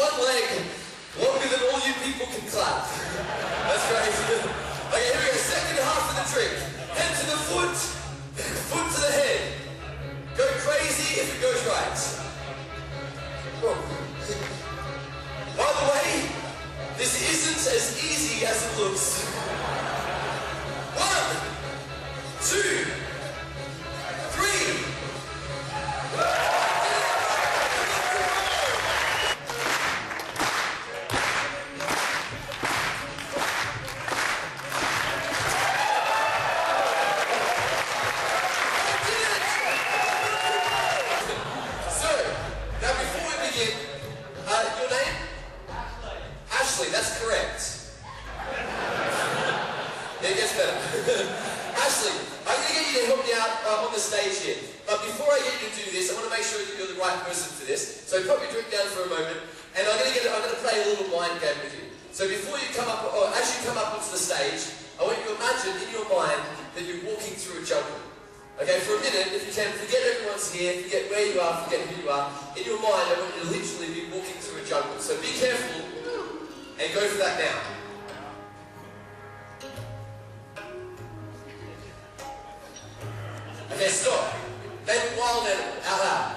one leg longer than all you people can clap. That's crazy. Okay, here we go. Second half of the trick. Head to the foot, foot to the head. Go crazy if it goes right. Whoa. By the way, this isn't as easy as it looks. 1, 2, 3. That's correct. It gets better. Ashley, I'm going to get you to help me out on the stage here. But before I get you to do this, I want to make sure that you're the right person for this. So put your drink down for a moment, and I'm going to play a little mind game with you. So before you come up, or as you come up onto the stage, I want you to imagine in your mind that you're walking through a jungle. Okay, for a minute, if you can, forget everyone's here, forget where you are, forget who you are. In your mind, I want you to literally be walking through a jungle. So be careful. And go for that now. Okay, stop. Name a wild animal, out loud.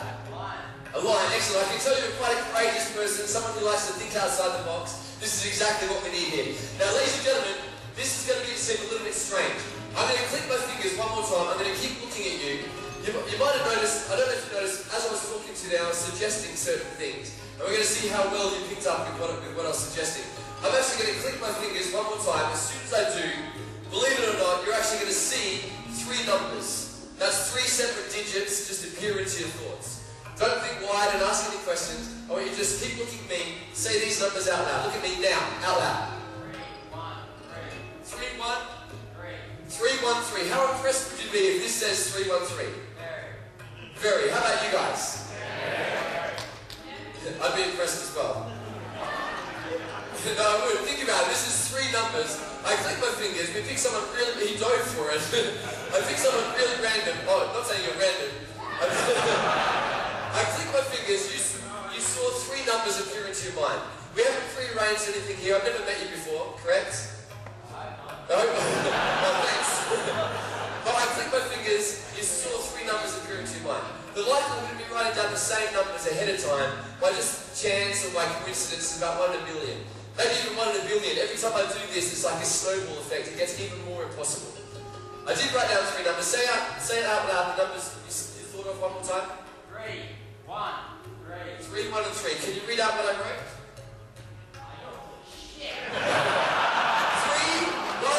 A lion, excellent. I can tell you're quite a courageous person, someone who likes to think outside the box. This is exactly what we need here. Now, ladies and gentlemen, this is going to seem a little bit strange. I'm going to click my fingers one more time. I'm going to keep looking at you. You might have noticed, I don't know if you noticed, as I was talking to you now, I was suggesting certain things. And we're going to see how well you picked up with what I was suggesting. I'm actually going to click my fingers one more time. As soon as I do, believe it or not, you're actually going to see 3 numbers. That's 3 separate digits just appear into your thoughts. Don't think wide and ask any questions. I want you to just keep looking at me, say these numbers out loud. Look at me now, out loud. 3, 1, 3. 3, 1, 3. How impressed would you be if this says 3, 1, 3? Very. How about you guys? I'd be impressed as well. No, I would. Think about it. This is 3 numbers. I click my fingers. We pick someone really... He dove for it. I pick someone really random. Oh, not saying you're random. I click my fingers. You saw 3 numbers appear into your mind. We haven't prearranged anything here. I've never met you before, correct? No? Oh, thanks. But I click my fingers. You saw 3 numbers appear into your mind. The likelihood of me writing down the same numbers ahead of time by just chance or by coincidence is about 1 in a million. Maybe even 1 in a billion. Every time I do this, it's like a snowball effect. It gets even more impossible. I did write down 3 numbers. Say it out loud. The numbers you thought of one more time. 3, 1, 3. 3, 1, and 3. Can you read out what I wrote? Shit. 3, 1,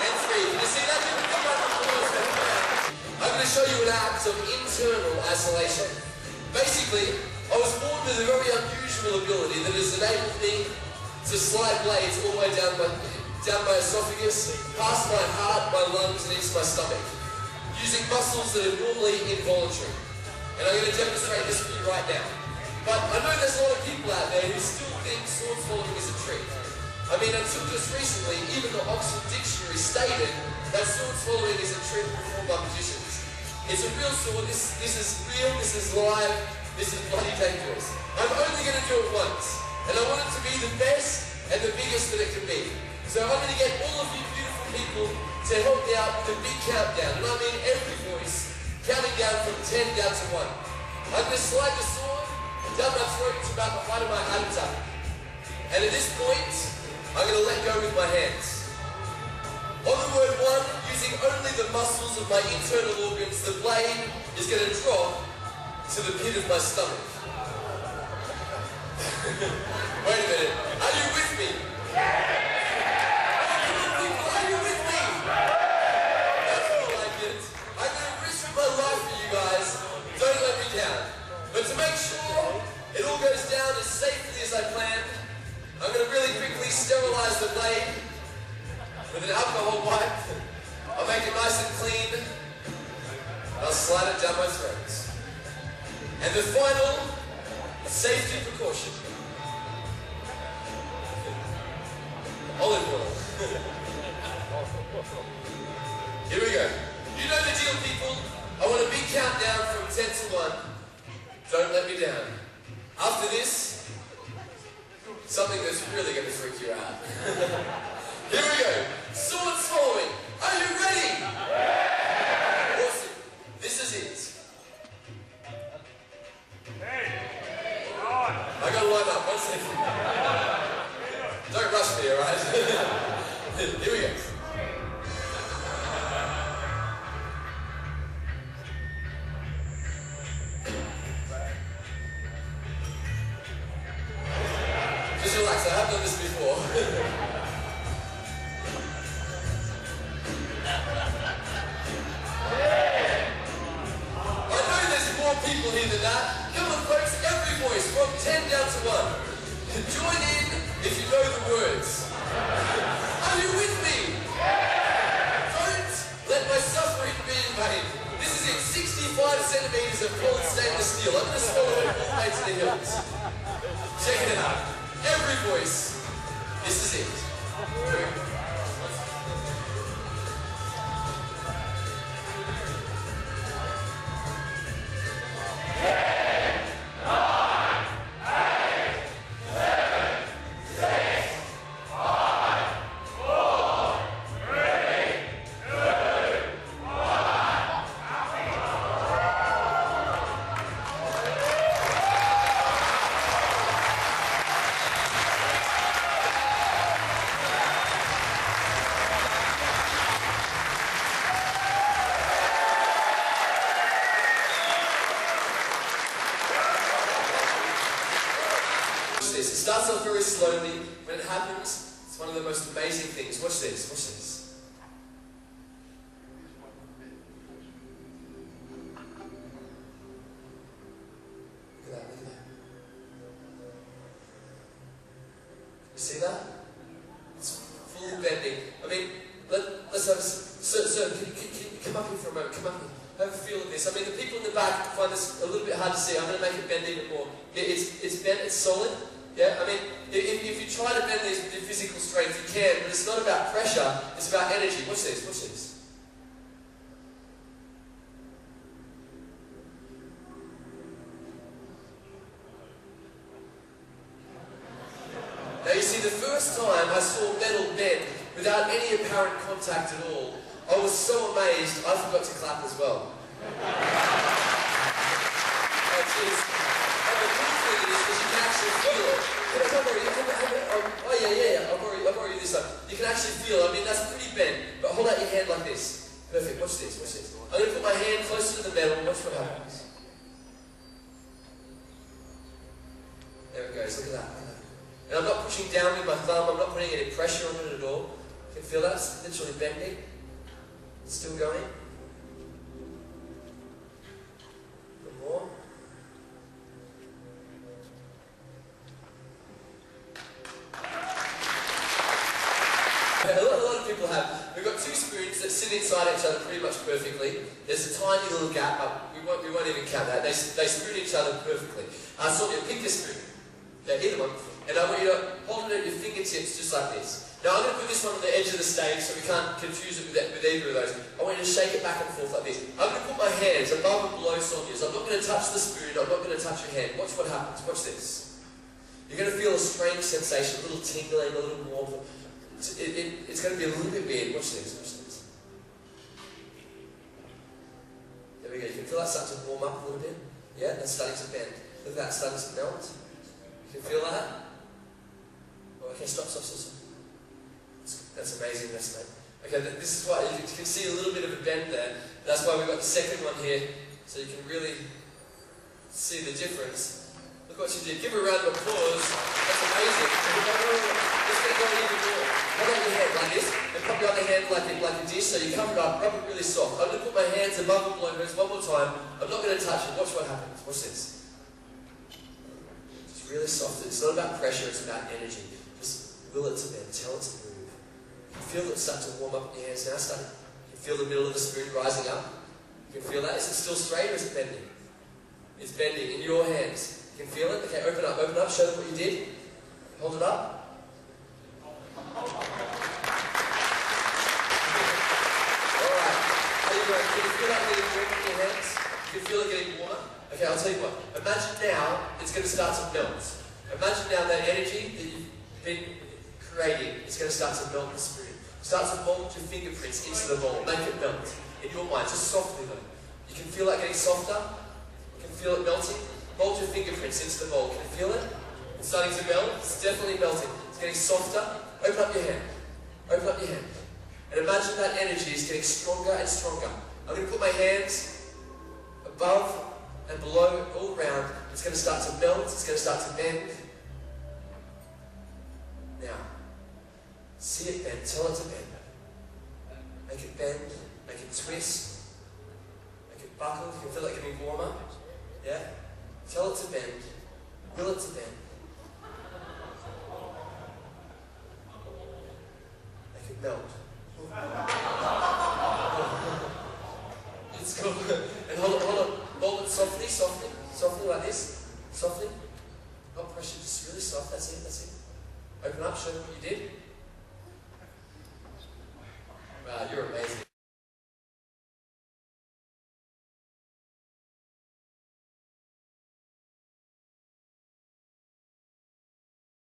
and 3. Can you see that? I'm going to show you an act of internal isolation. Basically, I was born with a very unusual ability that has enabled me to slide blades all the way down my esophagus, past my heart, my lungs, and into my stomach, using muscles that are normally involuntary. And I'm going to demonstrate this for you right now. But I know there's a lot of people out there who still think sword swallowing is a trick. I mean, until just recently, even the Oxford Dictionary stated that sword swallowing is a trick performed by magicians. It's a real sword. This is real. This is live. This is bloody dangerous. I'm only going to do it once. And I want it to be the best and the biggest that it can be. So I'm going to get all of you beautiful people to help me out with a big countdown. And I mean every voice, counting down from 10 down to 1. I'm going to slide the sword down my throat to about the height of my attack. And at this point, I'm going to let go with my hands. On the word 1, using only the muscles of my internal organs, the blade is going to drop to the pit of my stomach. Wait a minute. Are you with me? Are you with me? That's more like it. I'm going to risk my life for you guys. Don't let me down. But to make sure it all goes down as safely as I planned, I'm going to really quickly sterilize the blade with an alcohol wipe. I'll make it nice and clean. I'll slide it down my throat. And the final safety precaution. Olive oil. Here we go. You know the deal, people. I want a big countdown from 10 to 1. Don't let me down. After this, something that's really going to freak you out. Here we go. Sword swallowing. Are you ready? Awesome. This is it. I got to line up. 1 second. Don't rush me, alright? Here we go. Just relax, I have done this before. I know there's more people here than that. Come on folks, every voice from 10 down to 1. Join in if you know the words. Are you with me? Don't let my suffering be in vain. This is it, 65 centimeters of cold stainless steel. I'm going to swallow it all the way to the hills. Check it out. Every voice. This is it. It starts off very slowly. When it happens, it's one of the most amazing things. Watch this, watch this. Look at that, look at that. You see that? It's full bending. I mean, let's have a... So can you come up here for a moment, come up here. Have a feel of this. I mean, the people in the back find this a little bit hard to see. I'm going to make it bend even more. Yeah, it's bent, it's solid. Yeah, I mean, if you try to bend these with your physical strength, you can, but it's not about pressure, it's about energy. Watch this, watch this. Now you see, the first time I saw metal bend without any apparent contact at all, I was so amazed, I forgot to clap as well. I'll borrow you this time. You can actually feel, I mean, that's pretty bent, but hold out your hand like this. Perfect, watch this, watch this. I'm going to put my hand closer to the metal, watch what happens. There it goes, look at that. And I'm not pushing down with my thumb, I'm not putting any pressure on it at all. You can feel that, it's literally bending. It's still going. A little more. A lot of people have. We've got two spoons that sit inside each other pretty much perfectly. There's a tiny little gap. We won't even count that. They spoon each other perfectly. So pick your spoon. Okay, either one. And I want you to hold it at your fingertips just like this. Now I'm going to put this one on the edge of the stage so we can't confuse it with either of those. I want you to shake it back and forth like this. I'm going to put my hands above and below Sonia's. I'm not going to touch the spoon. I'm not going to touch your hand. Watch what happens. Watch this. You're going to feel a strange sensation, a little tingling, a little warmth. It's going to be a little bit weird. Watch this. Watch this. There we go. You can feel that start to warm up a little bit. Yeah, that's starting to bend. Look at that, starting to melt. You can feel that? Oh, okay, stop. That's amazing, that's mate. Okay, this is why you can see a little bit of a bend there. That's why we've got the second one here, so you can really see the difference. Look what you did. Give her a round of applause. That's amazing. Let's get going even more. Hold out your hand like this, and pop your other hand like a dish, so you cover it up, rub it really soft. I'm going to put my hands above and below hers one more time. I'm not going to touch it. Watch what happens. Watch this. It's really soft. It's not about pressure, it's about energy. Just will it to bend. Tell it to move. You can feel it start to warm up in your hands now. You can feel the middle of the spoon rising up. You can feel that. Is it still straight or is it bending? It's bending in your hands. You can feel it? Okay, open up, show them what you did. Hold it up. Alright. There you go. Can you feel that getting warm in your hands? You can feel it getting warmer? Okay, I'll tell you what. Imagine now it's going to start to melt. Imagine now that energy that creating, it's going to start to melt the spirit. Start to mold your fingerprints into the mold. Make it melt in your mind, just softly though. You can feel it getting softer. You can feel it melting. Mold your fingerprints into the mold. Can you feel it? It's starting to melt. It's definitely melting. It's getting softer. Open up your hand. Open up your hand. And imagine that energy is getting stronger and stronger. I'm going to put my hands above and below, all around. It's going to start to melt. It's going to start to bend. Now, see it bend. Tell it to bend. Make it bend. Make it twist. Make it buckle. You can feel it getting warmer. Yeah? Tell it to bend. Will it to bend. Make it melt. It's cool. And hold it. Hold it softly, softly. Softly like this. Softly. Not pressure, just really soft. That's it. Open up, show them what you did. Wow, you're amazing.